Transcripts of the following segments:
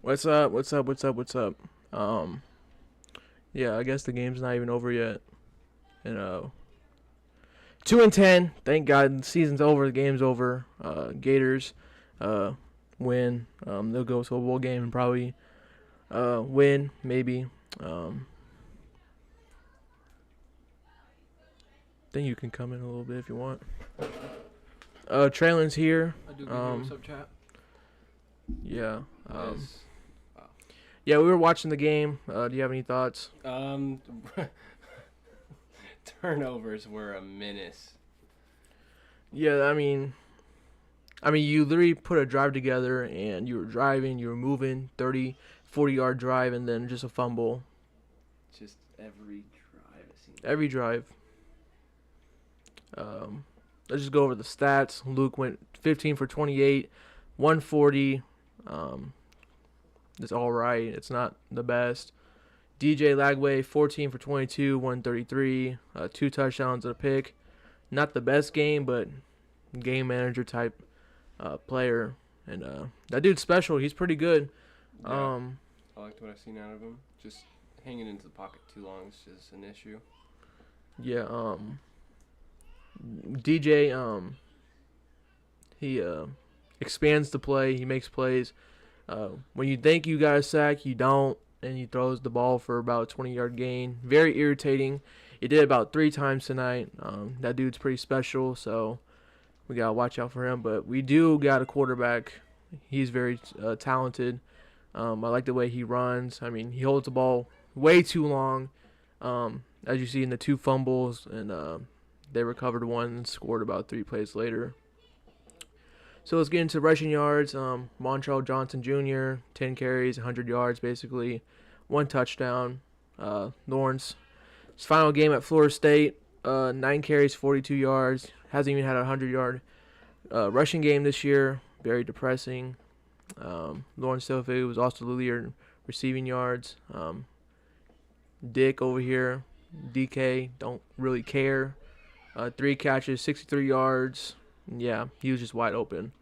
What's up? What's up? What's up? What's up? Um, yeah, I guess the game's not even over yet. And 2-10. Thank God, the season's over. The game's over. Gators, uh, win. They'll go to a bowl game and probably win maybe. Then you can come in a little bit if you want. Trailin's here. I do what's up, chat? Yeah. Yes. Yeah, we were watching the game. Do you have any thoughts? Turnovers were a menace. Yeah, I mean, you literally put a drive together and you were driving, you were moving, 30, 40-yard drive, and then just a fumble. Just every drive. Every drive. Let's just go over the stats. Luke went 15 for 28, 140. It's all right. It's not the best. DJ Lagway, 14 for 22, 133, 2 touchdowns and a pick. Not the best game, but game manager type player. And that dude's special. He's pretty good. Yeah, I liked what I've seen out of him. Just hanging into the pocket too long is just an issue. Yeah. DJ, he expands the play. He makes plays. When you think you got a sack, you don't, and he throws the ball for about a 20-yard gain. Very irritating. He did it about 3 times tonight. That dude's pretty special, so we got to watch out for him. But we do got a quarterback. He's very talented. I like the way he runs. I mean, he holds the ball way too long, as you see in the 2 fumbles, and they recovered 1 and scored about 3 plays later. So let's get into rushing yards. Montrell Johnson Jr., 10 carries, 100 yards basically, 1 touchdown. Lawrence, his final game at Florida State, 9 carries, 42 yards. Hasn't even had a 100-yard rushing game this year. Very depressing. Lawrence Silva was also the leader in receiving yards. Dick over here, DK, don't really care. 3 catches, 63 yards. Yeah, he was just wide open.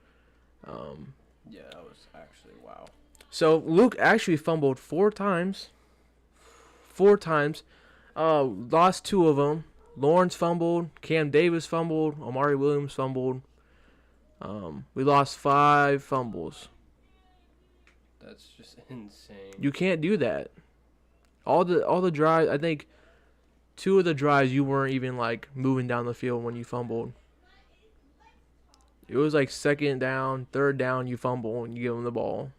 Yeah, that was actually wow. So Luke actually fumbled 4 times. 4 times. Lost 2 of them. Lawrence fumbled. Cam Davis fumbled. Amari Williams fumbled. We lost 5 fumbles. That's just insane. You can't do that. All the drives, I think 2 of the drives you weren't even like moving down the field when you fumbled. It was like 2nd down, 3rd down, you fumble and you give them the ball.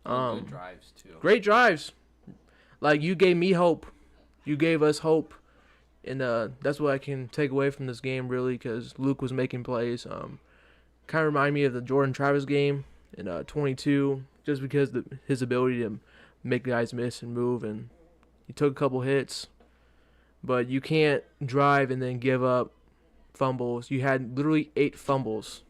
Good drives too. Great drives. Like, you gave me hope. You gave us hope. And that's what I can take away from this game, really, because Luke was making plays. Kind of remind me of the Jordan Travis game in 22, just because his ability to make guys miss and move. And he took a couple hits. But you can't drive and then give up fumbles. You had literally 8 fumbles.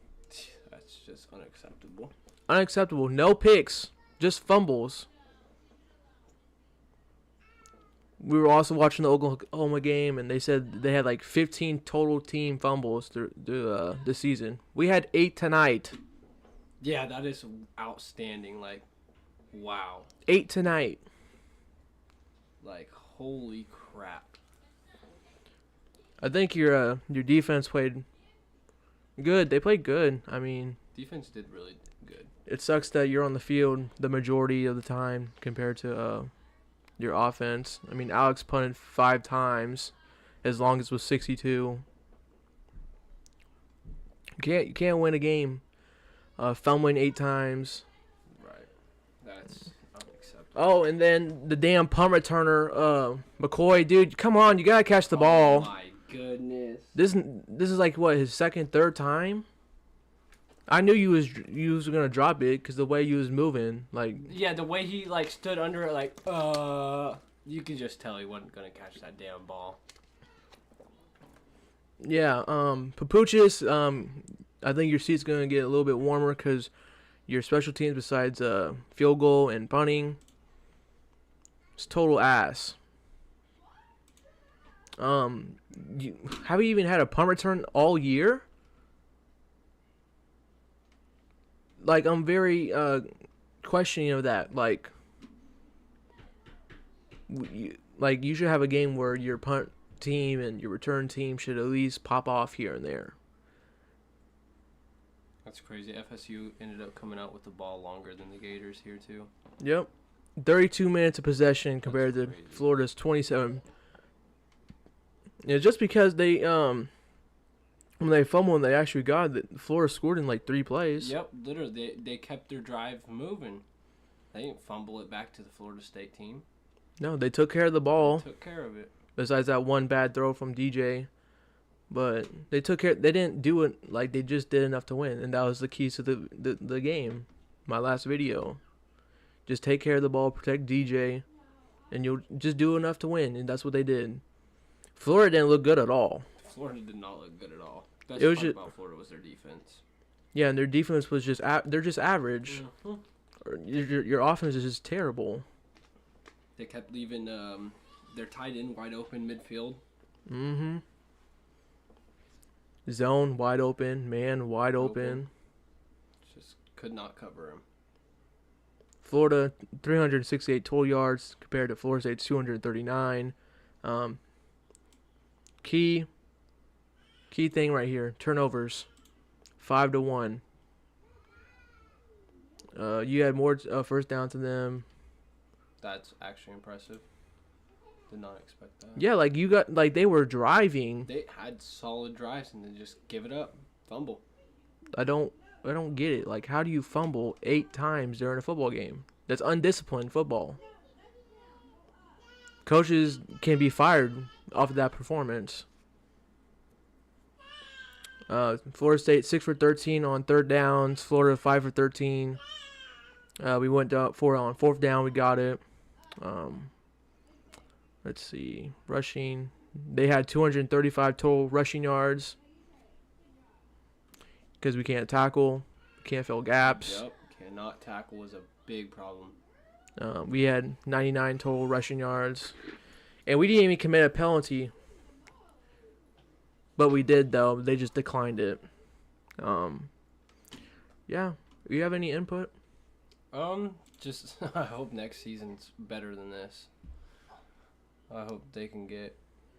That's just unacceptable. Unacceptable. No picks. Just fumbles. We were also watching the Oklahoma game, and they said they had like 15 total team fumbles through this season. We had 8 tonight. Yeah, that is outstanding. Like, wow. 8 tonight. Like, holy crap. I think your defense played good. They played good. I mean, defense did really good. It sucks that you're on the field the majority of the time compared to your offense. I mean, Alex punted 5 times, as long as it was 62. You can't win a game fumbling 8 times. Right. That's unacceptable. Oh, and then the damn punt returner, McCoy, dude, come on, you gotta catch the ball. Oh my goodness. This is like what, his 2nd, 3rd time. I knew you was gonna drop it because the way you was moving, like. Yeah, the way he like stood under it, like you could just tell he wasn't gonna catch that damn ball. Yeah, Papuchis, I think your seat's gonna get a little bit warmer because your special teams besides field goal and punting, it's total ass. Have you even had a punt return all year? I'm very questioning of that. You should have a game where your punt team and your return team should at least pop off here and there. That's crazy. FSU ended up coming out with the ball longer than the Gators here too. Yep. 32 minutes of possession compared to crazy. Florida's 27. Yeah, just because they when they fumbled and they actually got it, Florida scored in like 3 plays. Yep, literally they kept their drive moving. They didn't fumble it back to the Florida State team. No, they took care of the ball. They took care of it. Besides that one bad throw from DJ. But they took care. They didn't do it like they just did enough to win, and that was the key to the game. My last video, just take care of the ball, protect DJ, and you'll just do enough to win, and that's what they did. Florida didn't look good at all. Florida did not look good at all. Best It was part just- about Florida was their defense. Yeah, and their defense was just they're just average. Mhm. Or your offense is just terrible. They kept leaving their tight end wide open midfield. Mm-hmm. Zone wide open, man wide open. Just could not cover him. Florida 368 total yards compared to Florida State's 239. Key thing right here: turnovers, 5-1. You had more first downs than them. That's actually impressive. Did not expect that. Yeah, they were driving. They had solid drives and then just give it up, fumble. I don't get it. Like, how do you fumble 8 times during a football game? That's undisciplined football. Coaches can be fired off of that performance. Florida State 6 for 13 on third downs. Florida 5 for 13. We went 4 on fourth down. We got it. Let's see. Rushing. They had 235 total rushing yards because we can't tackle, can't fill gaps. Yep, cannot tackle was a big problem. We had 99 total rushing yards, and we didn't even commit a penalty. But we did, though. They just declined it. Yeah. Do you have any input? Just I hope next season's better than this. I hope they can get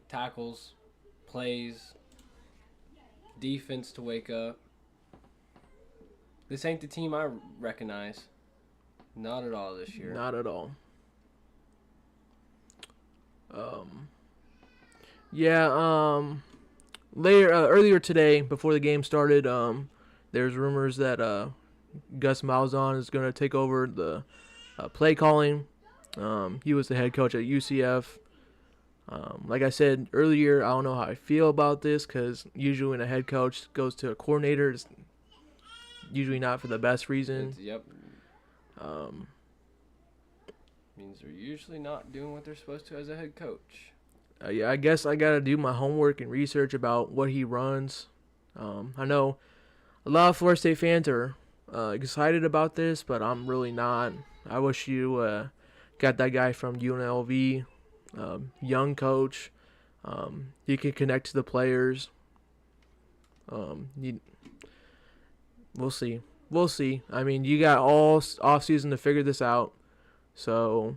tackles, plays, defense to wake up. This ain't the team I recognize. Not at all this year. Not at all. Earlier today, before the game started, there's rumors that Gus Malzahn is going to take over the play calling. He was the head coach at UCF. Like I said earlier, I don't know how I feel about this because usually when a head coach goes to a coordinator, it's usually not for the best reason. Yep. Means they're usually not doing what they're supposed to as a head coach. Yeah, I guess I got to do my homework and research about what he runs. I know a lot of Florida State fans are excited about this, but I'm really not. I wish you got that guy from UNLV, young coach. He can connect to the players. We'll see. We'll see. I mean, you got all off season to figure this out. So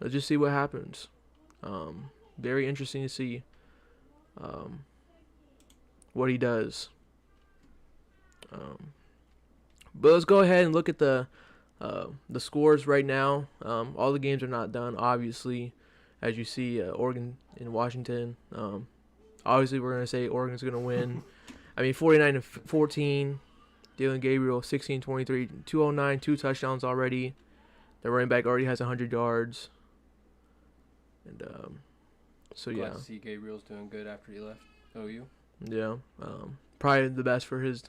let's just see what happens. Very interesting to see what he does. But let's go ahead and look at the scores right now. All the games are not done, obviously. As you see, Oregon and Washington. Obviously, we're going to say Oregon's going to win. I mean, 49-14. Dylan Gabriel, 16-23. 209, 2 touchdowns already. The running back already has 100 yards. And so, Glad yeah. to see Gabriel's doing good after he left OU. Yeah. Probably the best for his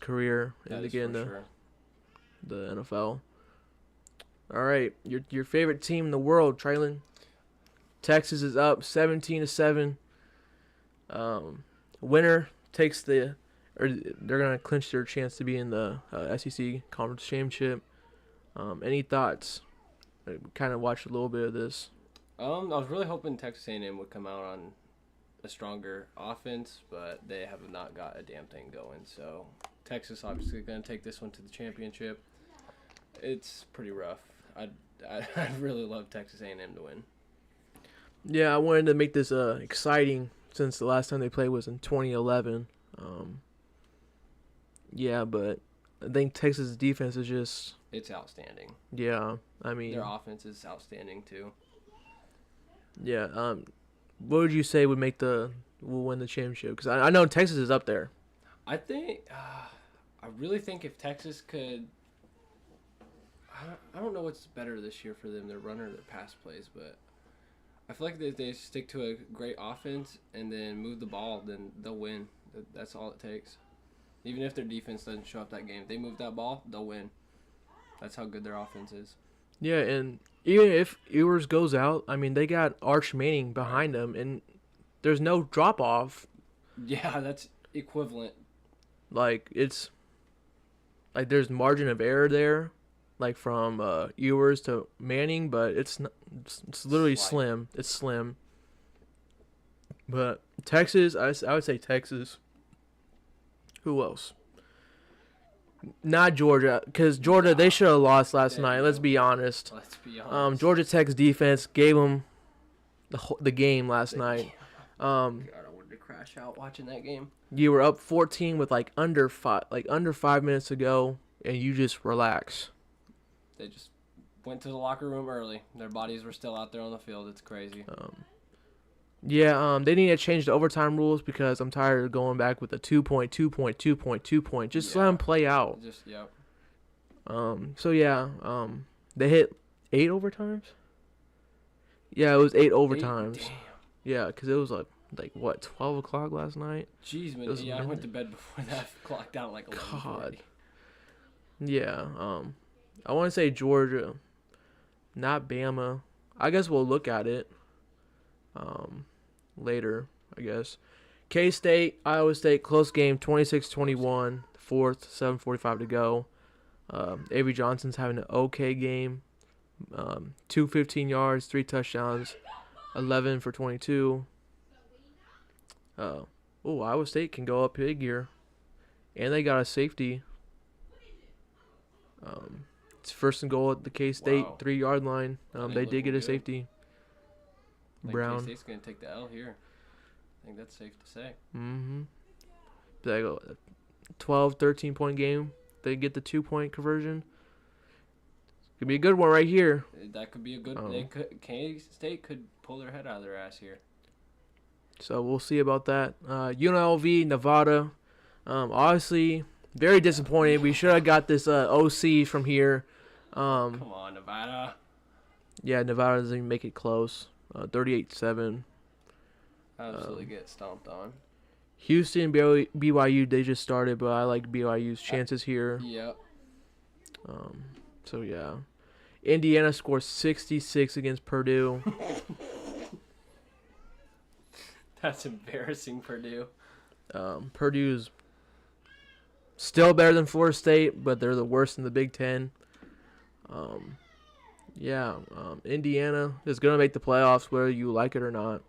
career That and is again for sure. the NFL. All right, your favorite team in the world, Traylon. Texas is up 17-7. Winner takes they're gonna clinch their chance to be in the SEC Conference Championship. Any thoughts? I kind of watched a little bit of this. I was really hoping Texas A&M would come out on a stronger offense, but they have not got a damn thing going. So Texas obviously going to take this one to the championship. It's pretty rough. I'd really love Texas A&M to win. Yeah, I wanted to make this exciting since the last time they played was in 2011. Yeah, but I think Texas' defense is just... It's outstanding. Yeah, I mean... Their offense is outstanding, too. Yeah, what would you say would make will win the championship? Because I know Texas is up there. I really think if Texas could... I don't know what's better this year for them, their run or their pass plays, but I feel like if they stick to a great offense and then move the ball, then they'll win. That's all it takes. Even if their defense doesn't show up that game, if they move that ball, they'll win. That's how good their offense is. Yeah, and even if Ewers goes out, I mean, they got Arch Manning behind them, and there's no drop-off. Yeah, that's equivalent. Like, it's... Like, there's margin of error there, like, from Ewers to Manning, but it's literally slim. It's slim. But Texas, I would say Texas. Who else? Not Georgia, because Georgia, they should have lost last night. Let's be honest. Georgia Tech's defense gave them the game last night. God, I wanted to crash out watching that game. You were up 14 with under 5 minutes to go, and you just relax. They just went to the locker room early. Their bodies were still out there on the field. It's crazy. They need to change the overtime rules because I'm tired of going back with a 2-point. Just let them play out. They hit 8 overtimes. Yeah, it was 8 overtimes. Damn. Yeah, because it was like what 12 o'clock last night. Jeez, man. Yeah, I went to bed before that. Clocked out like 11:40. God. Yeah. I want to say Georgia, not Bama. I guess we'll look at it. Later, I guess. K-State, Iowa State, close game, 26-21, fourth, 7:45 to go. Avery Johnson's having an okay game. 215 yards, 3 touchdowns, 11 for 22. Iowa State can go up big here. And they got a safety. It's first and goal at the K-State 3-yard line. They did get a safety. Brown. K-State's going to take the L here. I think that's safe to say. Mm-hmm. They go 12, 13-point game. They get the 2-point conversion. Could be a good one right here. That could be a good. K-State could pull their head out of their ass here. So we'll see about that. UNLV, Nevada. Obviously, very disappointed. We should have got this OC from here. Come on, Nevada. Yeah, Nevada doesn't even make it close. 38-7. Absolutely get stomped on. Houston, BYU, they just started, but I like BYU's chances here. Yep. So, yeah. Indiana scores 66 against Purdue. That's embarrassing, Purdue. Purdue's still better than Florida State, but they're the worst in the Big Ten. Indiana is going to make the playoffs whether you like it or not.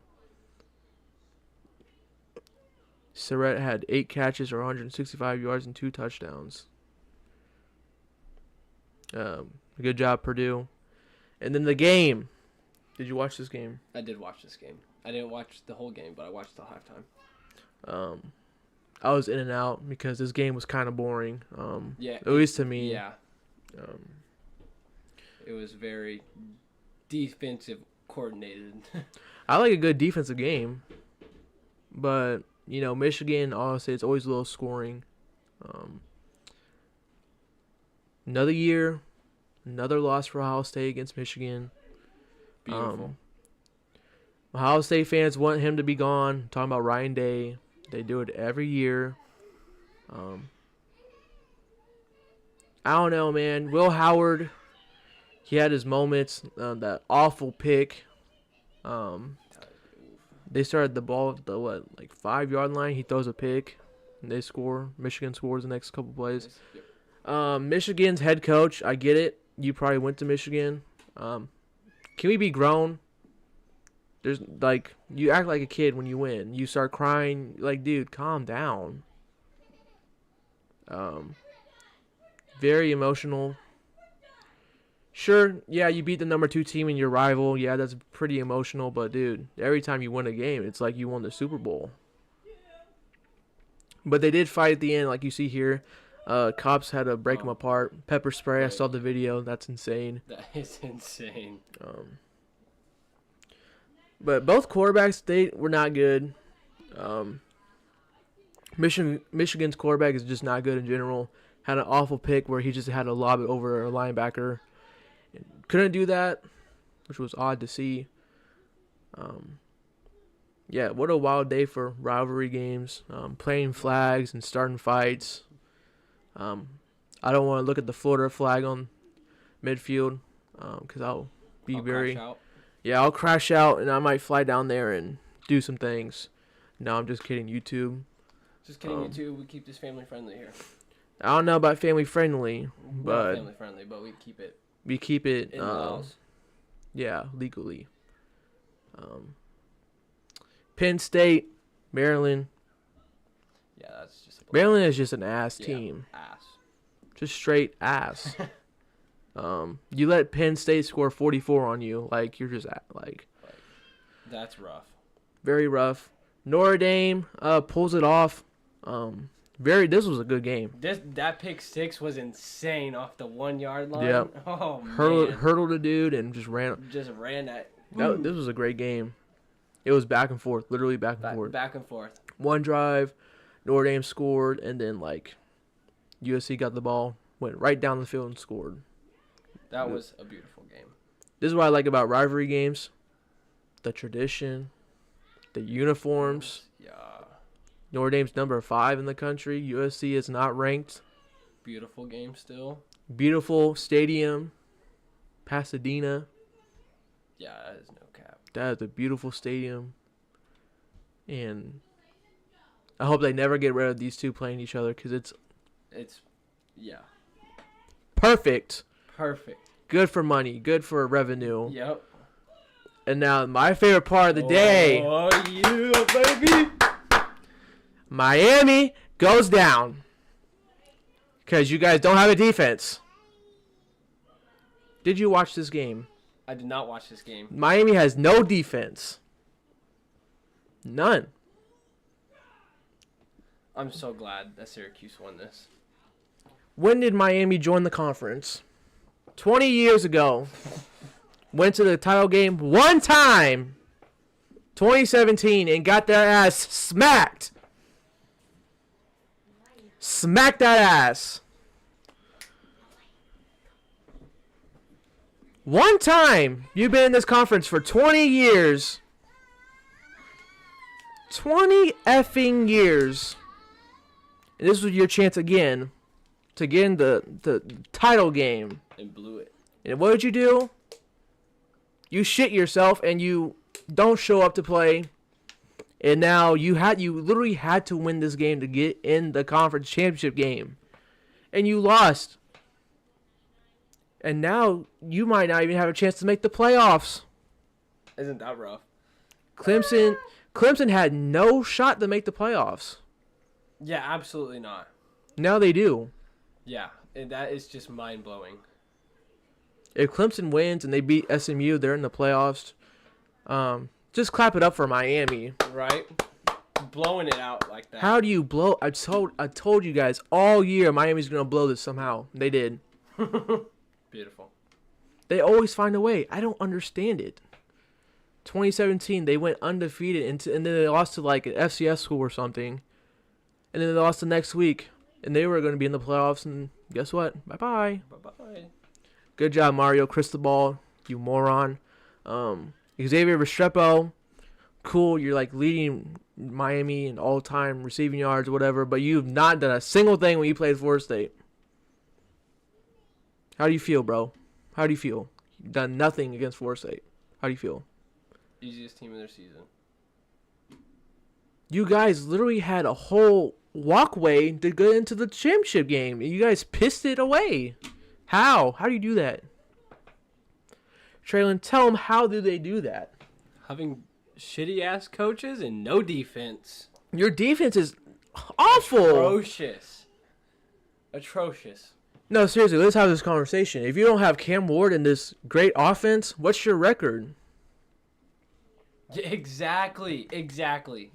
Surratt had 8 catches or 165 yards and 2 touchdowns. Good job, Purdue. And then the game. Did you watch this game? I did watch this game. I didn't watch the whole game, but I watched the halftime. I was in and out because this game was kind of boring. At least to me. Yeah. It was very defensive coordinated. I like a good defensive game, but Michigan, honestly, it's always low scoring. Another year, another loss for Ohio State against Michigan. Beautiful. Ohio State fans want him to be gone. I'm talking about Ryan Day. They do it every year. I don't know, man. Will Howard, he had his moments. That awful pick. They started the ball at the 5-yard line. He throws a pick, and they score. Michigan scores the next couple plays. Michigan's head coach, I get it. You probably went to Michigan. Can we be grown? There's like you act like a kid when you win. You start crying. Like, dude, calm down. Very emotional. Sure, yeah, you beat the number 2 team and your rival. Yeah, that's pretty emotional. But dude, every time you win a game, it's like you won the Super Bowl. But they did fight at the end, like you see here. Cops had to break them apart. Pepper spray. I saw the video. That's insane. That is insane. But both quarterbacks, they were not good. Michigan's quarterback is just not good in general. Had an awful pick where he just had to lob it over a linebacker. Couldn't do that, which was odd to see. Yeah, what a wild day for rivalry games. Playing flags and starting fights. I don't want to look at the Florida flag on midfield because I'll Crash out. Yeah, I'll crash out and I might fly down there and do some things. No, I'm just kidding. YouTube. Just kidding, YouTube. We keep this family friendly here. I don't know about family friendly, We're but not family friendly, but we keep it in laws. Yeah, legally. Penn State, Maryland. Yeah, that's just Maryland is just an ass team. Ass. Just straight ass. You let Penn State score 44 on you, like you're just like that's rough. Very rough. Notre Dame pulls it off. This was a good game. That pick 6 was insane off the 1 yard line. Yep. Oh man. Hurdled a dude and just ran. This was a great game. It was back and forth, literally back and forth. Back and forth. One drive, Notre Dame scored, and then like USC got the ball, went right down the field and scored. That was a beautiful game. This is what I like about rivalry games. The tradition, the uniforms. Yeah. Notre Dame's number 5 in the country. USC is not ranked. Beautiful game still. Beautiful stadium. Pasadena. Yeah, that is no cap. That is a beautiful stadium. And I hope they never get rid of these two playing each other because it's yeah. Perfect. Good for money. Good for revenue. Yep. And now my favorite part of the day. Oh, yeah, baby. Miami goes down. Because you guys don't have a defense. Did you watch this game? I did not watch this game. Miami has no defense. None. I'm so glad that Syracuse won this. When did Miami join the conference? 20 years ago. Went to the title game one time. 2017 and got their ass smacked. Smack that ass. One time. You've been in this conference for 20 years. 20 effing years. And this was your chance again to get in the title game. And blew it. And what did you do? You shit yourself and you don't show up to play. And now you literally had to win this game to get in the conference championship game. And you lost. And now you might not even have a chance to make the playoffs. Isn't that rough? Clemson had no shot to make the playoffs. Yeah, absolutely not. Now they do. Yeah, and that is just mind-blowing. If Clemson wins and they beat SMU, they're in the playoffs. Just clap it up for Miami. Right? Blowing it out like that. How do you blow? I told you guys all year Miami's going to blow this somehow. They did. Beautiful. They always find a way. I don't understand it. 2017, they went undefeated, and then they lost to like an FCS school or something. And then they lost the next week. And they were going to be in the playoffs, and guess what? Bye-bye. Bye-bye. Good job, Mario Cristobal, you moron. Xavier Restrepo, cool. You're like leading Miami in all-time receiving yards or whatever, but you've not done a single thing when you played Florida State. How do you feel, bro? How do you feel? You've done nothing against Florida State. How do you feel? Easiest team of their season. You guys literally had a whole walkway to get into the championship game, and you guys pissed it away. How? How do you do that? Traylon, tell them how do they do that? Having Shitty ass coaches and no defense. Your defense is awful. Atrocious. No, seriously, let's have this conversation. If you don't have Cam Ward in this great offense, what's your record? Exactly.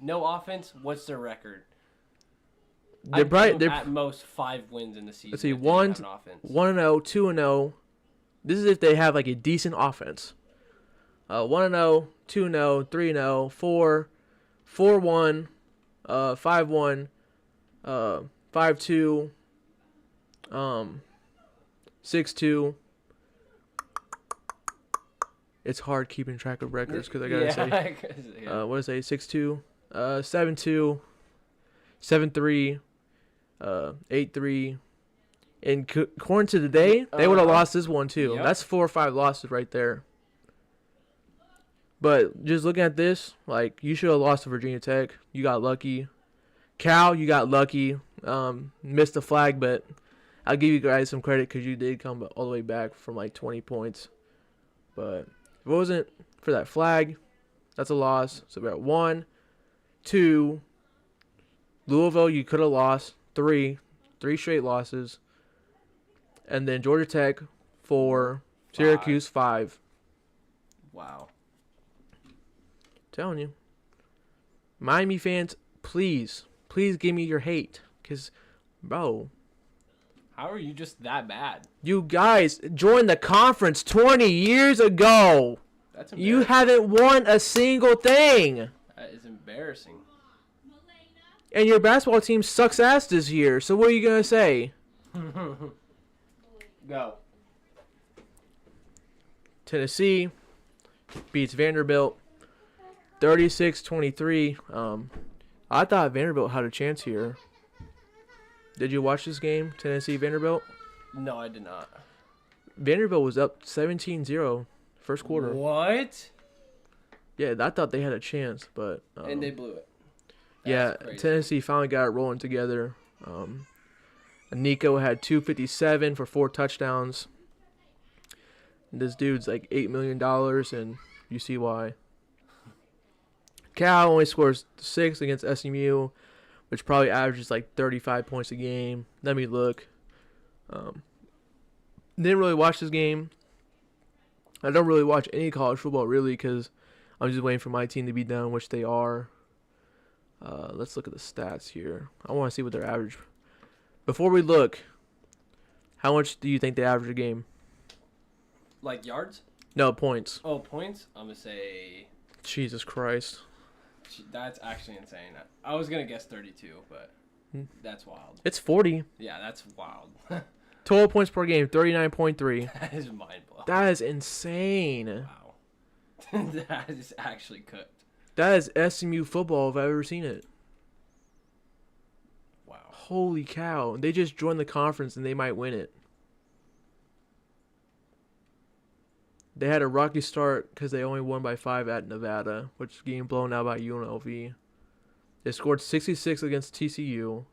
No offense. What's their record? They're at most 5 wins in the season. Let's see, if they don't have an 1-0, offense. 2-0. This is if they have like a decent offense. 1-0, 2-0, 3-0, 4-1, 5-1, 5-2, 6-2. It's hard keeping track of records because I gotta say, what is it? 6-2, 7-2, 7-3, 8-3. And according to today, they would have lost this one too. Yep. That's 4 or 5 losses right there. But just looking at this, like, you should have lost to Virginia Tech. You got lucky. Cal, you got lucky. Missed the flag, but I'll give you guys some credit because you did come all the way back from like 20 points. But if it wasn't for that flag, that's a loss. So we're at 1, 2. Louisville, you could have lost 3 straight losses. And then Georgia Tech 4, Syracuse 5. Wow. Telling you. Miami fans, please give me your hate. Because, bro. How are you just that bad? You guys joined the conference 20 years ago. That's You haven't won a single thing. That is embarrassing. And your basketball team sucks ass this year. So what are you going to say? Go. Tennessee beats Vanderbilt 36-23. I thought Vanderbilt had a chance here. Did you watch this game, Tennessee-Vanderbilt? No, I did not. Vanderbilt was up 17-0 first quarter. What? Yeah, I thought they had a chance, but... and they blew it. That's crazy. Tennessee finally got it rolling together. Nico had 257 for 4 touchdowns. This dude's like $8 million, and you see why. Cal only scores 6 against SMU, which probably averages like 35 points a game. Let me look. Didn't really watch this game. I don't really watch any college football, really, because I'm just waiting for my team to be done, which they are. Let's look at the stats here. I want to see what their average. Before we look, how much do you think they average a game? Like yards? No, points. Oh, points? I'm going to say... Jesus Christ. That's actually insane. I was going to guess 32, but that's wild. It's 40. Yeah, that's wild. Total points per game, 39.3. That is mind-blowing. That is insane. Wow. That is actually cooked. That is SMU football if I've ever seen it. Wow. Holy cow. They just joined the conference and they might win it. They had a rocky start because they only won by 5 at Nevada, which is getting blown out by UNLV. They scored 66 against TCU.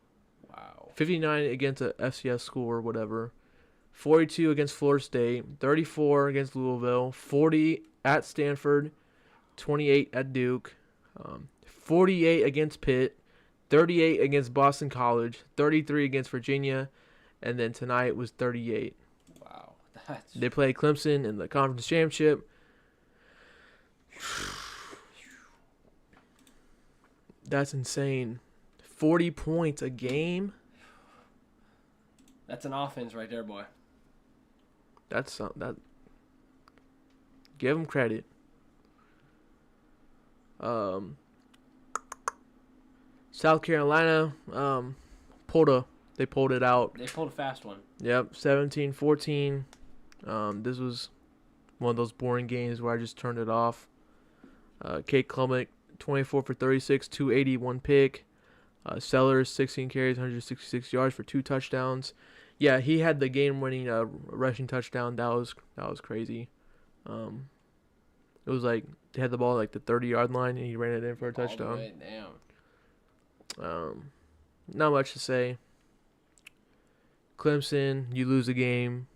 Wow. 59 against a FCS school or whatever. 42 against Florida State. 34 against Louisville. 40 at Stanford. 28 at Duke. 48 against Pitt. 38 against Boston College. 33 against Virginia. And then tonight was 38. Wow. They played Clemson in the conference championship. That's insane. 40 points a game. That's an offense right there, boy. That's something that. Give them credit. South Carolina they pulled it out. They pulled a fast one. Yep, 17-14. This was one of those boring games where I just turned it off. Kate Klummick, 24 for 36, 281 pick. Sellers, 16 carries, 166 yards for 2 touchdowns. Yeah, he had the game-winning rushing touchdown. That was crazy. It was like they had the ball at like the 30-yard line and he ran it in for a touchdown. All the way down. Not much to say. Clemson, you lose a game,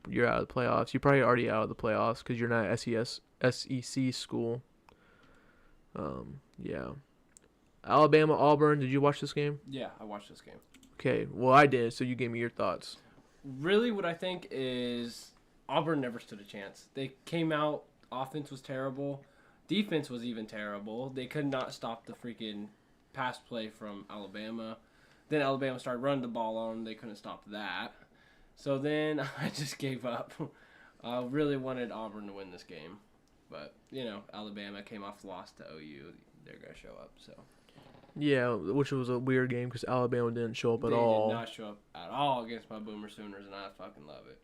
you're out of the playoffs. You're probably already out of the playoffs because you're not an SEC school. Yeah. Alabama, Auburn. Did you watch this game? Yeah, I watched this game. Okay. Well, I did. So you gave me your thoughts. Really, what I think is Auburn never stood a chance. They came out, offense was terrible, defense was even terrible. They could not stop the freaking pass play from Alabama. Then Alabama started running the ball on them. They couldn't stop that. So then I just gave up. I really wanted Auburn to win this game. But, Alabama came off the loss to OU. They're going to show up, so. Yeah, which was a weird game because Alabama didn't show up at They all. did not show up at all against my Boomer Sooners, and I fucking love it.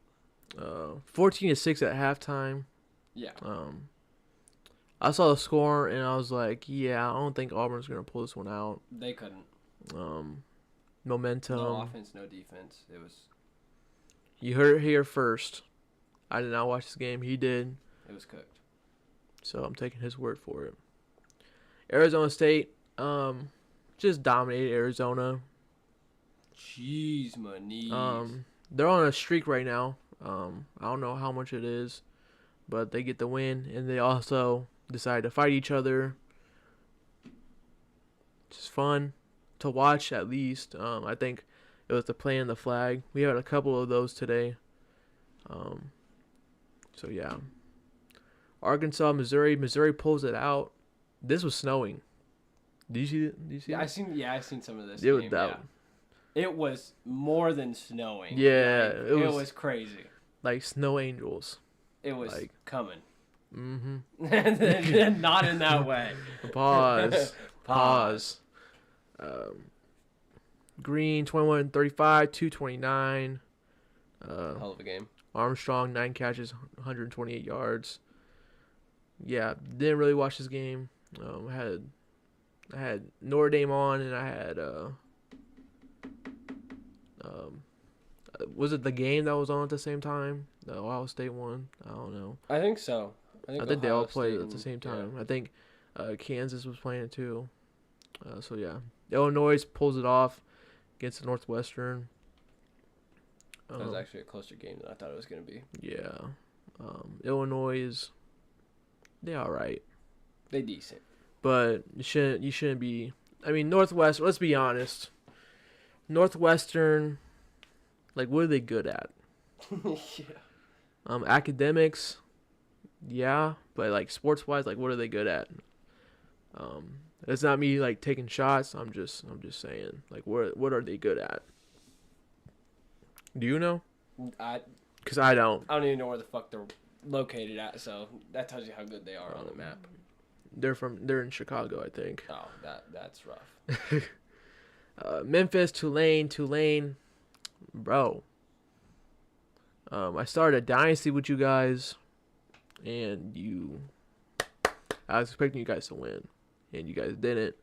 14-6 at halftime. Yeah. I saw the score and I was like, yeah, I don't think Auburn's gonna pull this one out. They couldn't. Momentum. No offense, no defense. It was. You heard it here first. I did not watch this game. He did. It was cooked. So I'm taking his word for it. Arizona State, just dominated Arizona. Jeez, my knees. They're on a streak right now. I don't know how much it is, but they get the win, and they also decide to fight each other. Just fun to watch, at least. I think it was the play and the flag. We had a couple of those today. So yeah. Arkansas, Missouri. Missouri pulls it out. This was snowing. Did you see it? Did you see Yeah, it? I seen some of this. It was game, that. yeah. It was more than snowing. Yeah, Like, it it was was crazy. like snow angels. It was like- coming. Mm-hmm. Not in that way. Pause. Pause. Green 21-35, 229. Hell of a game. Armstrong 9 catches, 128 yards. Yeah, didn't really watch this game. I had Notre Dame on, and I had was it the game that was on at the same time? The Ohio State one? I don't know. I think so. I think they all Ohio played State at the same yeah. time. I think Kansas was playing it too. So yeah, Illinois pulls it off against Northwestern. That was actually a closer game than I thought it was going to be. Yeah, Illinois is they all right, They decent. but you shouldn't be. I mean, Northwest. Let's be honest. Northwestern, like, what are they good at? Yeah. Academics, yeah, but like sports wise, like, what are they good at? It's not me like taking shots. I'm just saying, like, what are they good at? Do you know? Because I don't. I don't even know where the fuck they're located at, so that tells you how good they are on the map. They're in Chicago, I think. Oh, that's rough. Memphis, Tulane, bro. I started a dynasty with you guys, and I was expecting you guys to win, and you guys didn't.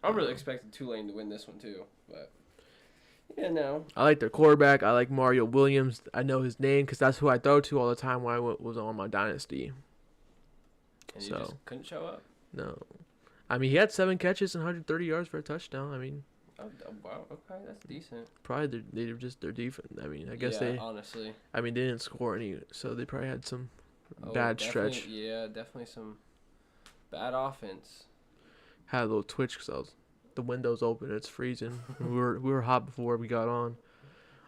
I really expected Tulane to win this one too, but yeah, no. I like their quarterback. I like Mario Williams. I know his name because that's who I throw to all the time when I was on my dynasty. And you So. just couldn't show up. No, I mean he had 7 catches and 130 yards for a touchdown. I mean, Oh, wow. Okay, that's decent. probably they're just their defense. I mean, I guess yeah, honestly. I mean, they didn't score any, so they probably had some Oh, bad definitely- stretch. Yeah, definitely some bad offense. Had a little twitch because the window's open. It's freezing. we were hot before we got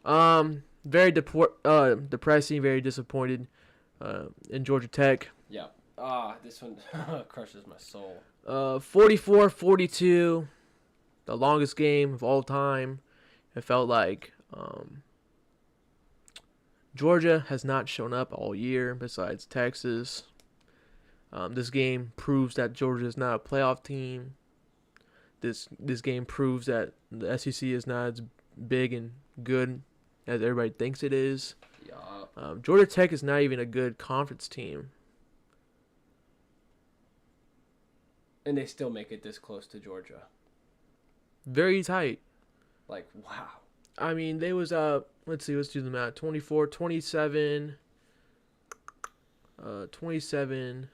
on. Very depressing. Very disappointed. In Georgia Tech. Yeah. This one crushes my soul. 44-42. The longest game of all time. It felt like Georgia has not shown up all year besides Texas. This game proves that Georgia is not a playoff team. This game proves that the SEC is not as big and good as everybody thinks it is. Yeah. Georgia Tech is not even a good conference team. And they still make it this close to Georgia. Very tight. Like, wow. I mean, they was let's do the math. 24, 27, 27.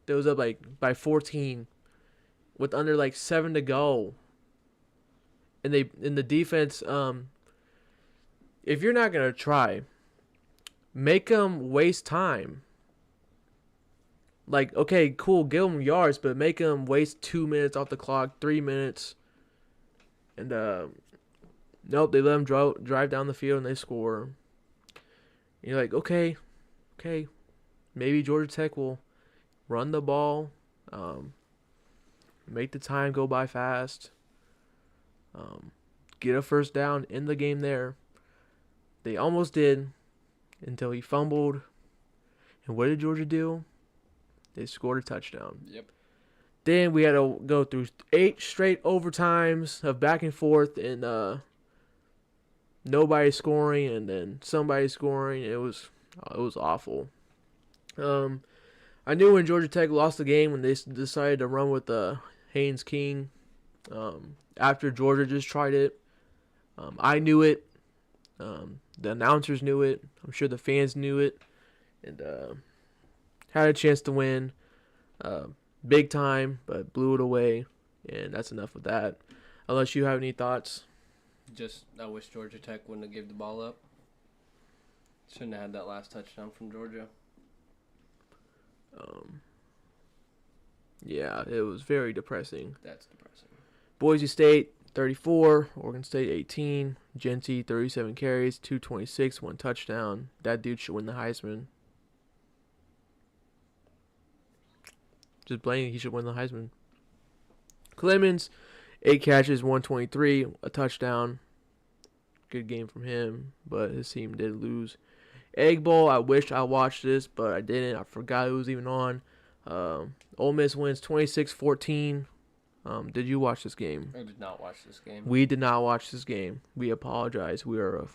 They was up like by 14 with under like 7 to go. And they in the defense, if you're not gonna try, make them waste time. Like, okay, cool, give them yards, but make them waste 2 minutes off the clock, 3 minutes. And, nope, they let them drive down the field and they score. And you're like, okay, maybe Georgia Tech will run the ball, make the time go by fast, get a first down in the game there. They almost did until he fumbled. And what did Georgia do? They scored a touchdown. Yep. Then we had to go through 8 straight overtimes of back and forth and nobody scoring and then somebody scoring. It was awful. I knew when Georgia Tech lost the game when they decided to run with Haynes King. After Georgia just tried it, I knew it. The announcers knew it. I'm sure the fans knew it, and had a chance to win, big time, but blew it away. And that's enough of that. Unless you have any thoughts. Just, I wish Georgia Tech wouldn't have gave the ball up. Shouldn't have had that last touchdown from Georgia. Yeah, it was very depressing. That's depressing. Boise State 34, Oregon State 18, Genty 37 carries, 226, 1 touchdown. That dude should win the Heisman. Just plain, he should win the Heisman. Clemens 8 catches, 123, a touchdown. Good game from him, but his team did lose. Egg Bowl, I wish I watched this, but I didn't. I forgot it was even on. Ole Miss wins 26-14. Did you watch this game? I did not watch this game. We did not watch this game. We apologize. We are a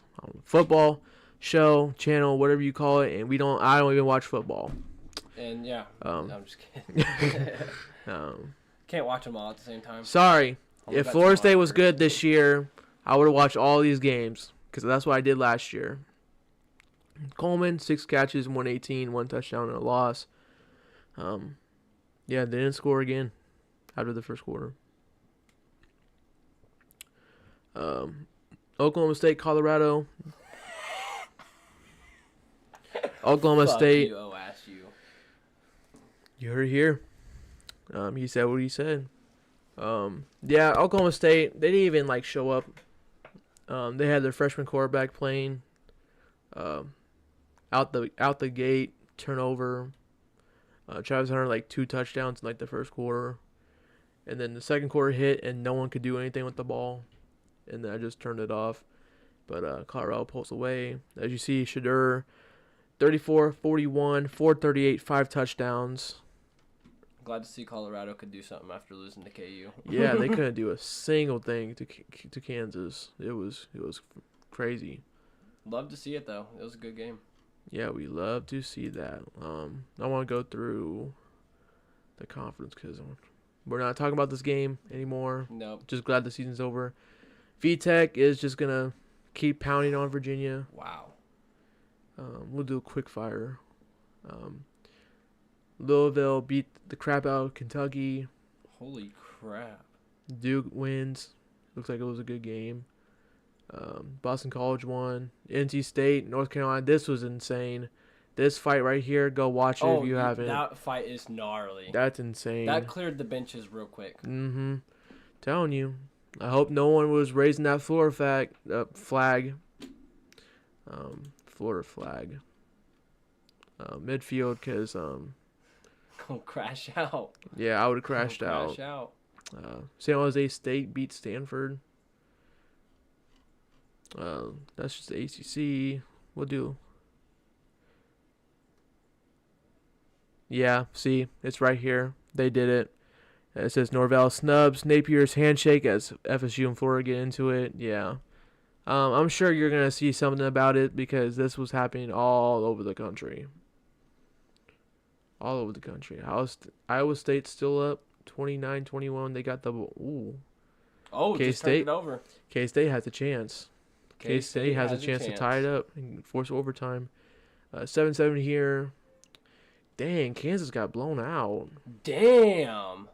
football show, channel, whatever you call it, and I don't even watch football. And yeah, I'm just kidding. Can't watch them all at the same time. Sorry. If Florida State was good this year, I would have watched all these games because that's what I did last year. Coleman, 6 catches, 118, 1 touchdown, and a loss. Yeah, they didn't score again after the first quarter. Oklahoma State, Colorado. Oklahoma State. You, OSU. You heard it here. He said what he said. Yeah, Oklahoma State, they didn't even show up. They had their freshman quarterback playing. Out the gate, turnover. Travis Hunter 2 touchdowns in the first quarter. And then the second quarter hit and no one could do anything with the ball. And then I just turned it off. But Colorado pulls away. As you see, Shadur, 34, 41, 438, 5 touchdowns. Glad to see Colorado could do something after losing to KU. Yeah, they couldn't do a single thing to Kansas. It was crazy. Love to see it though. It was a good game. Yeah, we love to see that. I want to go through the conference because we're not talking about this game anymore. Nope. Just glad the season's over. VTech is just gonna keep pounding on Virginia. Wow. We'll do a quick fire. Louisville beat the crap out of Kentucky. Holy crap. Duke wins. Looks like it was a good game. Boston College won. NC State, North Carolina. This was insane. This fight right here, go watch it if you haven't. That fight is gnarly. That's insane. That cleared the benches real quick. Mm-hmm. Telling you. I hope no one was raising that Florida flag. Florida flag. Midfield, because Go crash out. yeah, I would have crashed Crash out. out. San Jose State beat Stanford. That's just the ACC. We'll do. Yeah, see, it's right here. They did it. It says Norvell snubs Napier's handshake as FSU and Florida get into it. Yeah. I'm sure you're going to see something about it because this was happening all over the country. All over the country. Iowa State's still up 29-21. They got the... Ooh. Oh, just turned it over. K-State has a chance. K-State has a chance to tie it up and force overtime. 7-7 here. Dang, Kansas got blown out. Damn.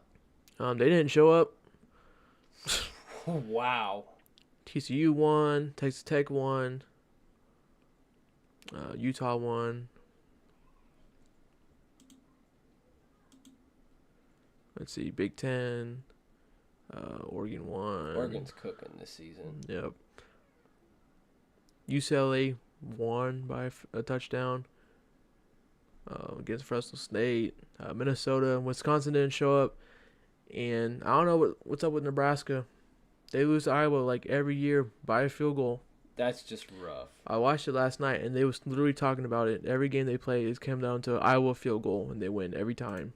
They didn't show up. Wow. TCU won. Texas Tech won. Utah won. Let's see, Big Ten. Oregon won. Oregon's cooking this season. Yep. UCLA won by a touchdown against Fresno State. Minnesota and Wisconsin didn't show up. And I don't know what's up with Nebraska. They lose to Iowa like every year by a field goal. That's just rough. I watched it last night, and they was literally talking about it. Every game they play, it came down to an Iowa field goal, and they win every time.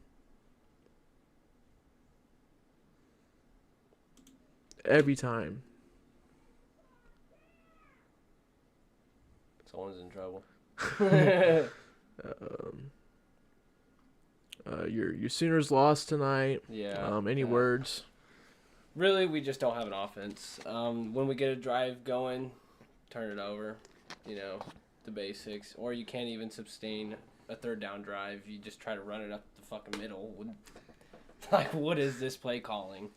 Every time. Someone's in trouble. Your Sooners lost tonight. Yeah. Any words? Really, we just don't have an offense. When we get a drive going, turn it over. You know, the basics. Or you can't even sustain a third down drive. You just try to run it up the fucking middle. Like, what is this play calling?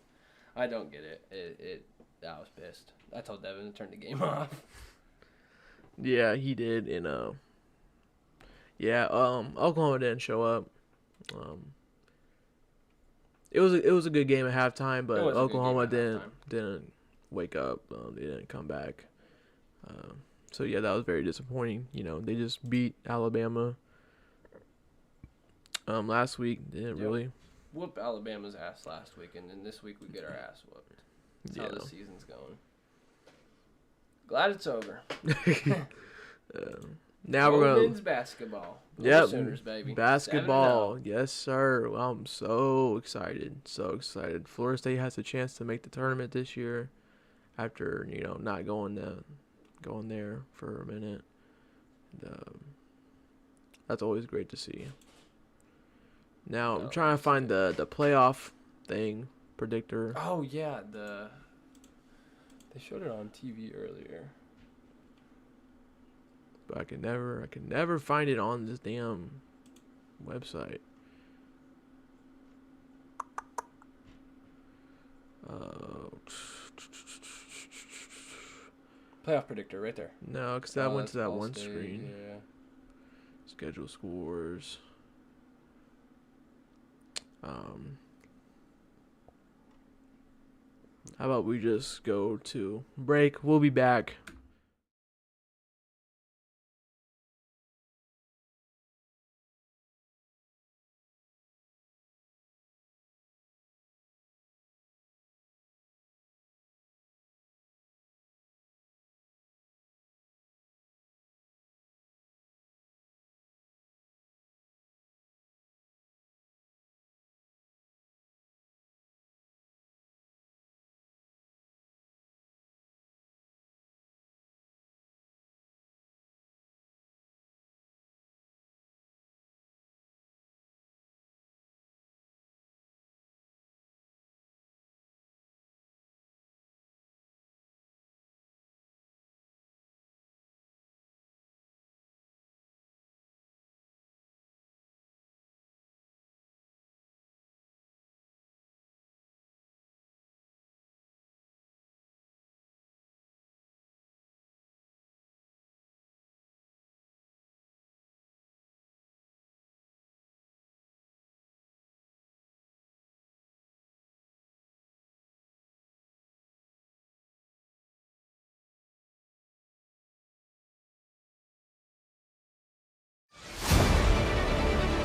I don't get it. I was pissed. I told Devin to turn the game off. Yeah, he did. And Oklahoma didn't show up. It was a good game at halftime, but Oklahoma didn't wake up. They didn't come back. So yeah, that was very disappointing. You know, they just beat Alabama last week. They didn't really whoop Alabama's ass last week, and then this week we get our ass whooped. That's how the season's going. Glad it's over. Now we're going men's basketball. Yep, Sooners, baby. Basketball. Yes, sir. I'm so excited. Florida State has a chance to make the tournament this year after, not going there for a minute. That's always great to see. Now, I'm trying to find the playoff thing predictor. Oh, yeah, they showed it on TV earlier. But I can never find it on this damn website. Playoff predictor right there. No, because that went to that one State, screen. Yeah. Schedule scores. How about we just go to break? We'll be back.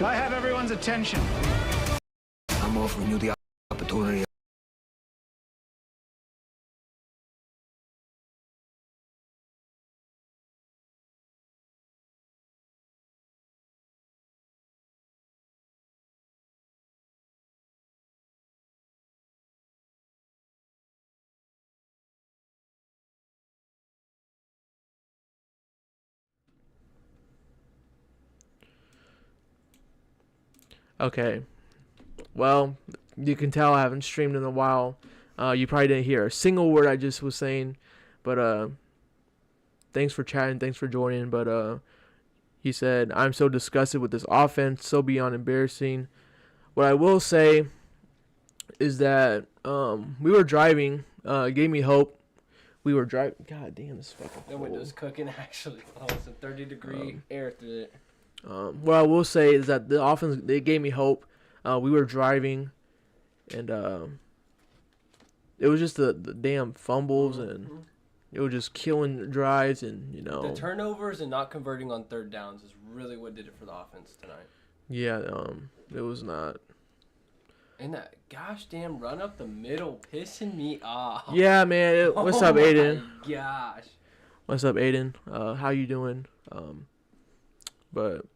I have everyone's attention. I'm offering you the opportunity. Okay. Well, you can tell I haven't streamed in a while. You probably didn't hear a single word I just was saying. But thanks for chatting. Thanks for joining. But he said, I'm so disgusted with this offense. So beyond embarrassing. What I will say is that we were driving. It gave me hope. We were driving. God damn, this fucking The window's cooking, actually. Oh, it's a 30-degree air through it. What I will say is that the offense, they gave me hope. We were driving, and it was just the damn fumbles and it was just killing drives and The turnovers and not converting on third downs is really what did it for the offense tonight. yeah, it was not. And that gosh damn run up the middle pissing me off. Yeah, man. What's up, Aiden? Oh my gosh. What's up, Aiden? How you doing? But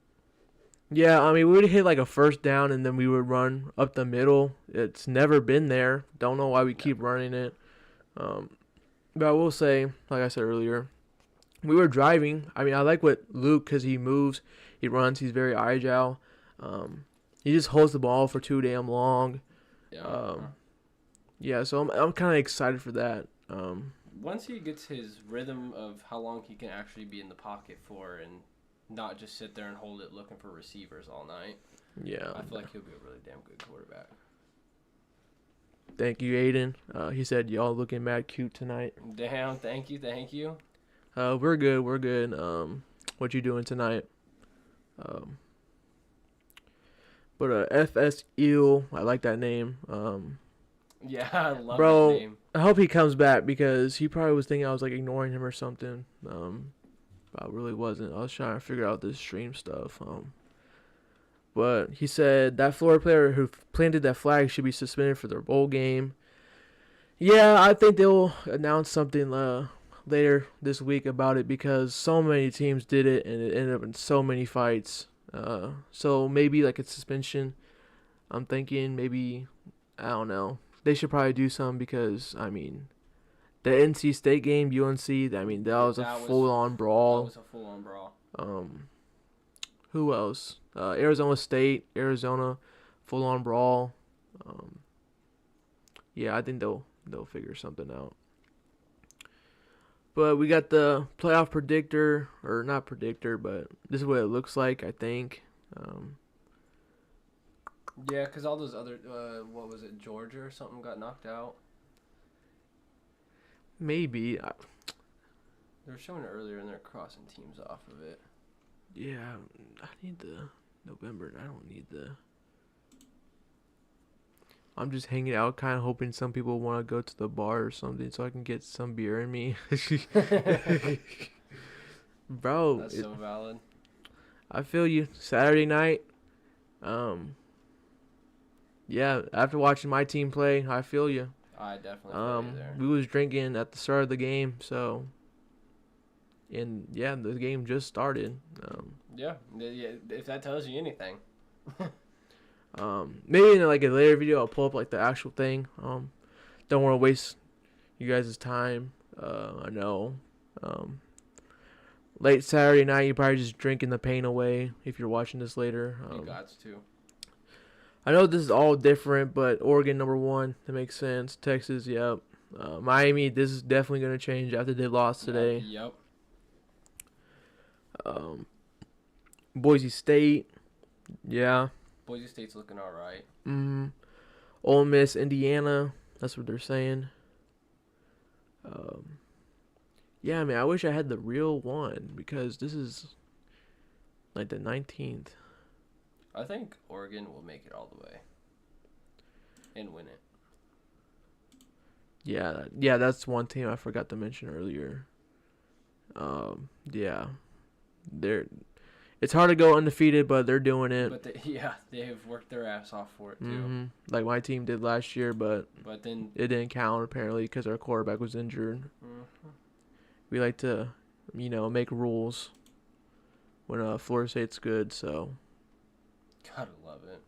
yeah, I mean, we would hit like a first down and then we would run up the middle. It's never been there. Don't know why we keep running it. But I will say, like I said earlier, we were driving. I mean, I like what Luke, because he moves, he runs, he's very agile. He just holds the ball for too damn long. Yeah. Yeah, so I'm kind of excited for that. Once he gets his rhythm of how long he can actually be in the pocket for and not just sit there and hold it looking for receivers all night. Yeah. I feel like he'll be a really damn good quarterback. Thank you, Aiden. He said y'all looking mad cute tonight. Damn, thank you. We're good. What you doing tonight? But FSU, I like that name. Yeah, I love Bro, that name. I hope he comes back because he probably was thinking I was like ignoring him or something. But I really wasn't. I was trying to figure out this stream stuff. But he said that Florida player who planted that flag should be suspended for their bowl game. Yeah, I think they'll announce something later this week about it because so many teams did it and it ended up in so many fights. So maybe like a suspension. I'm thinking maybe, I don't know. They should probably do some because, I mean, the NC State game, UNC, I mean, that was a full-on brawl. That was a full-on brawl. Who else? Arizona State, Arizona, full-on brawl. Yeah, I think they'll figure something out. But we got the playoff predictor, or not predictor, but this is what it looks like, I think. Yeah, because all those other, what was it, Georgia or something got knocked out? Maybe. They were showing it earlier and they're crossing teams off of it. Yeah, I need the November. I don't need the... I'm just hanging out, kind of hoping some people want to go to the bar or something so I can get some beer in me. Bro. That's so valid. I feel you. Saturday night. Yeah, after watching my team play, I feel you. I definitely feel you there. We was drinking at the start of the game, so... And, yeah, the game just started. Yeah, if that tells you anything. Maybe in like a later video I'll pull up like the actual thing. Don't want to waste you guys' time. I know. Late Saturday night, you're probably just drinking the pain away if you're watching this later. You got to. I know this is all different, but Oregon -- that makes sense. Texas, yep. Miami, this is definitely gonna change after they lost today. Yep. Boise State, yeah. Boise State's looking all right. Ole Miss, Indiana, that's what they're saying. Yeah, I mean, I wish I had the real one because this is like the 19th. I think Oregon will make it all the way and win it. Yeah, that's one team I forgot to mention earlier. Yeah, it's hard to go undefeated, but they're doing it. But they have worked their ass off for it too. Like my team did last year, but then it didn't count apparently because our quarterback was injured. We like to, make rules when Florida State's good. So. Gotta love it.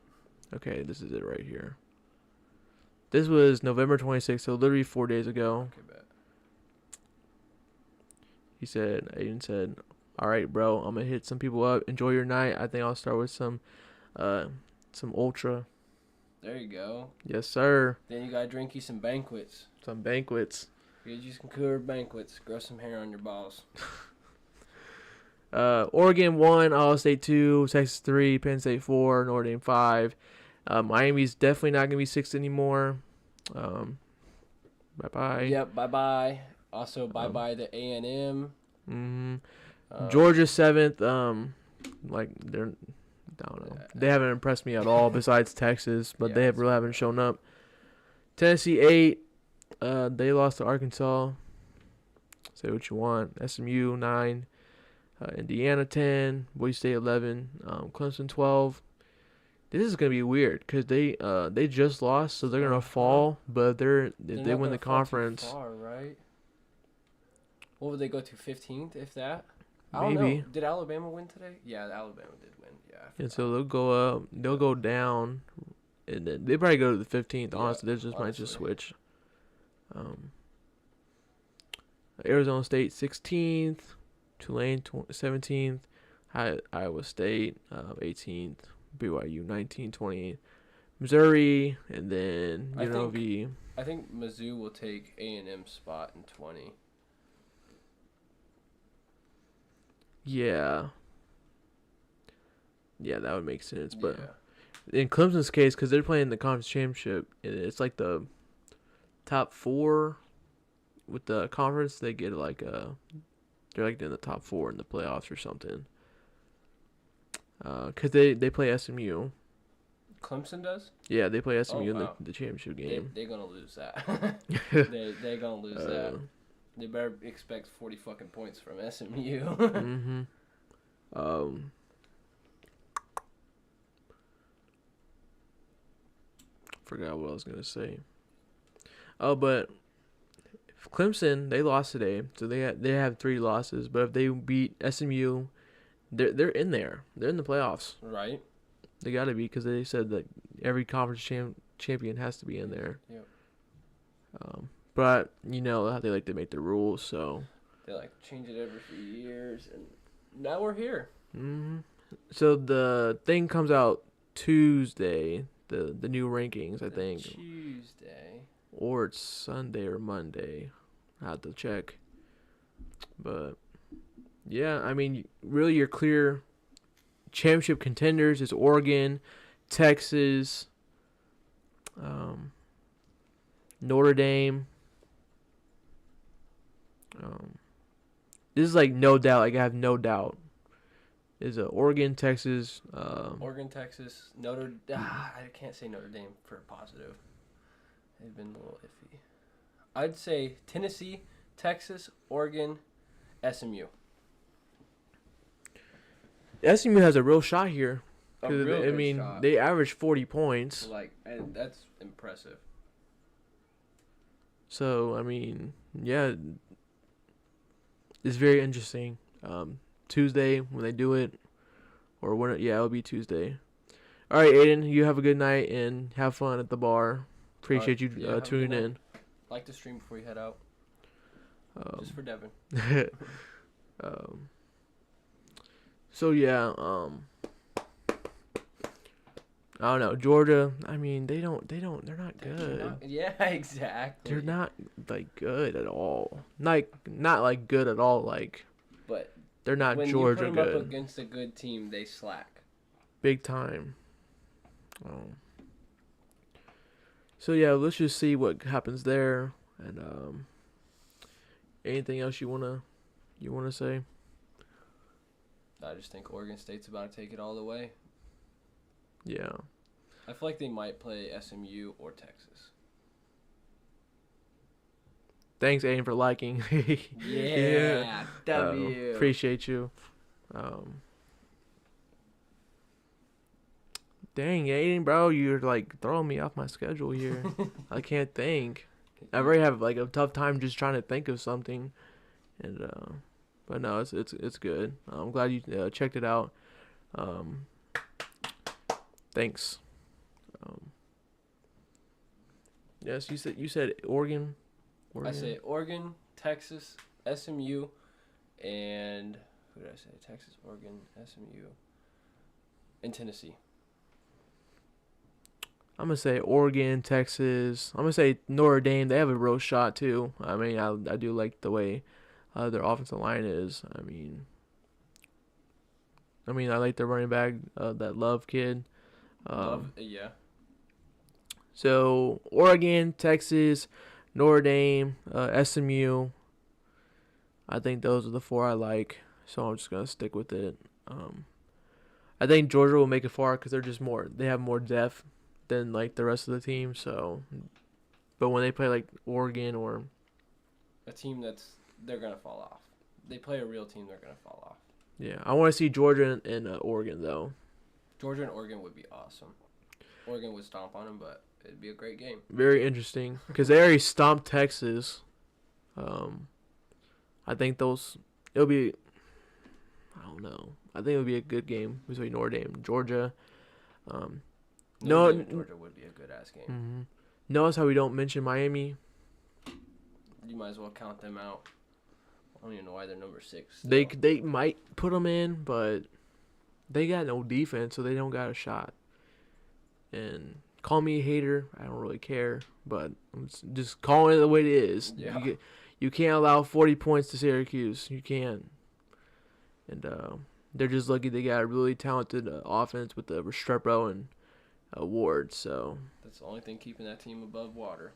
Okay, this is it right here. This was November 26th, so literally 4 days ago. Okay, bet. Aiden said, all right, bro, I'm going to hit some people up. Enjoy your night. I think I'll start with some Ultra. There you go. Yes, sir. Then you gotta drink you some banquets. Some banquets. Get you some cooler banquets. Grow some hair on your balls. Oregon 1, Ohio State 2, Texas 3, Penn State 4, Notre Dame 5. Miami's definitely not going to be 6 anymore. Bye-bye. Yep, bye-bye. Also, bye-bye to A&M. Georgia 7th. I don't know. They haven't impressed me at all besides Texas, but they really haven't shown up. Tennessee 8. They lost to Arkansas. Say what you want. SMU 9. Indiana 10. Boise State 11. Clemson 12. This is gonna be weird because they just lost, so they're gonna fall. But They're they not win gonna the fall too conference. far, right? What would they go to 15th if that? I don't Maybe. know. Did Alabama win today? Yeah, Alabama did win. Yeah. And so they'll go up. They'll go down, and then they probably go to the 15th. Yeah, Honestly, they just might just honestly. switch. Um, Arizona State 16th, Tulane 17th, Iowa State 18th, BYU 19, 20, Missouri, and then UNLV. I think Mizzou will take A&M's spot in 20. Yeah. Yeah, that would make sense. But yeah. in Clemson's case, because they're playing the conference championship, and it's like the top 4 with the conference. They get like they're like in the top 4 in the playoffs or something. Because they play SMU. Clemson does? Yeah, they play SMU wow. in the championship game. They're going to lose that. they're going to lose that. They better expect 40 fucking points from SMU. Mm-hmm. Forgot what I was gonna say. Oh, but Clemson, they lost today, so they have 3 losses. But if they beat SMU, they're in there. They're in the playoffs. Right. They got to be because they said that every conference champion has to be in there. Yep. But you know how they like to make the rules, so They like change it every few years, and now we're here. Mm-hmm. So the thing comes out Tuesday, the new rankings, I think. Tuesday. Or it's Sunday or Monday. I have to check. But yeah, I mean, really your clear championship contenders is Oregon, Texas, Notre Dame. This is like no doubt. Like I have no doubt. Is Oregon, Texas. Oregon, Texas, I can't say Notre Dame for a positive. They've been a little iffy. I'd say Tennessee, Texas, Oregon, SMU. SMU has a real shot here. A real I good mean, shot. they averaged 40 points. And that's impressive. So, I mean, yeah, it's very interesting. Tuesday when they do it, or when it'll be Tuesday. All right, Aiden, you have a good night and have fun at the bar. Appreciate you have a tuning good in. Like the stream before you head out. Just for Devin. So yeah, I don't know. Georgia, I mean, they're not good. Yeah, exactly. They're not like good at all. Not like good at all. Like, but they're not when Georgia you put them good. up against a good team, they slack. Big time. So yeah, let's just see what happens there. And anything else you wanna say? I just think Oregon State's about to take it all the way. Yeah. I feel like they might play SMU or Texas. Thanks, Aiden, for liking. Yeah, W. Appreciate you. Dang, Aiden, bro, you're like throwing me off my schedule here. I can't think. I already have like a tough time just trying to think of something, and but no, it's good. I'm glad you checked it out. Thanks. Yes, you said Oregon. I say Oregon, Texas, SMU, and who did I say? Texas, Oregon, SMU, and Tennessee. I'm gonna say Oregon, Texas. I'm gonna say Notre Dame. They have a real shot too. I mean, I do like the way their offensive line is. I mean, I like their running back, that Love kid. Yeah. So Oregon, Texas, Notre Dame, SMU. I think those are the 4 I like. So I'm just gonna stick with it. I think Georgia will make it far because they're just more. They have more depth than like the rest of the team. So But when they play like Oregon or a team they're gonna fall off. They play a real team, they're gonna fall off. yeah, I want to see Georgia and Oregon though. Georgia and Oregon would be awesome. Oregon would stomp on them, but it'd be a great game. Very interesting because they already stomped Texas. I think it'll be. I don't know. I think it'll be a good game between Notre Dame and Georgia. Notre Dame and Georgia would be a good ass game. Mm-hmm. Notice how we don't mention Miami. You might as well count them out. I don't even know why they're number 6. Still. They might put them in, but they got no defense, so they don't got a shot. And call me a hater, I don't really care, but I'm just calling it the way it is. Yeah. You can't allow 40 points to Syracuse. You can't. And they're just lucky they got a really talented offense with Restrepo and Ward. So that's the only thing keeping that team above water.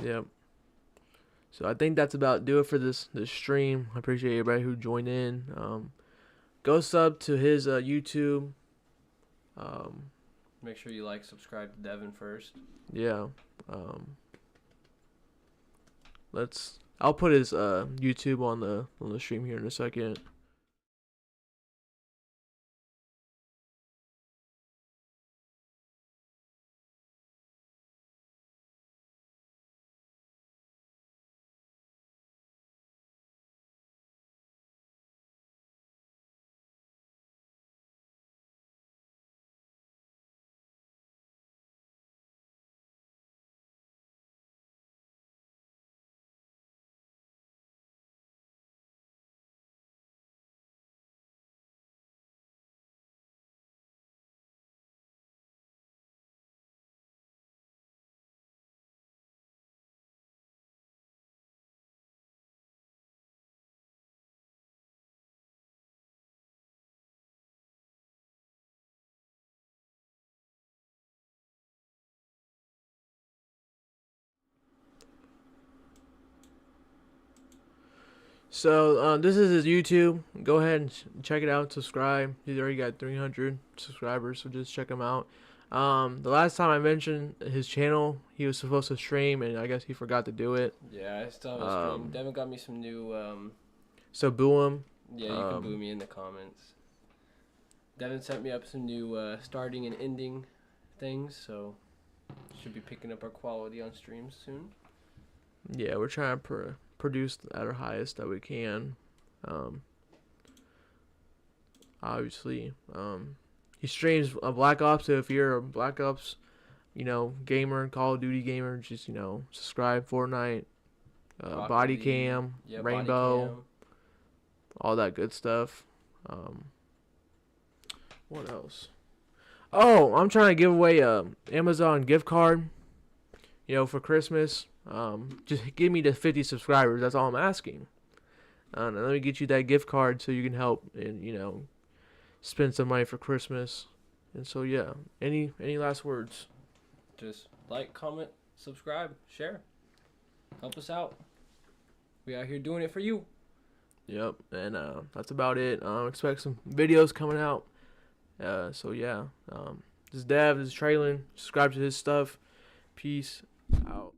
Yep. So I think that's about do it for this stream. I appreciate everybody who joined in. Go sub to his YouTube. Make sure you subscribe to Devin first. Yeah. I'll put his YouTube on the stream here in a second. So this is his YouTube. Go ahead and check it out. Subscribe. He's already got 300 subscribers, so just check him out. The last time I mentioned his channel, he was supposed to stream, and I guess he forgot to do it. Yeah, I still have a stream. Devin got me some new. So boo him. Yeah, you can boo me in the comments. Devin sent me up some new starting and ending things, so should be picking up our quality on streams soon. Yeah, we're trying to produce at our highest that we can. Obviously, he streams Black Ops. So if you're a Black Ops, gamer, Call of Duty gamer, just subscribe. Fortnite, Body Cam, Rainbow, Body Cam. All that good stuff. What else? Oh, I'm trying to give away a Amazon gift card. For Christmas. Just give me the 50 subscribers. That's all I'm asking. And let me get you that gift card so you can help and spend some money for Christmas. And so yeah, any last words? Just comment, subscribe, share. Help us out. We out here doing it for you. Yep, and that's about it. Expect some videos coming out. So yeah, this is Dev. This is Traylon. Subscribe to his stuff. Peace out.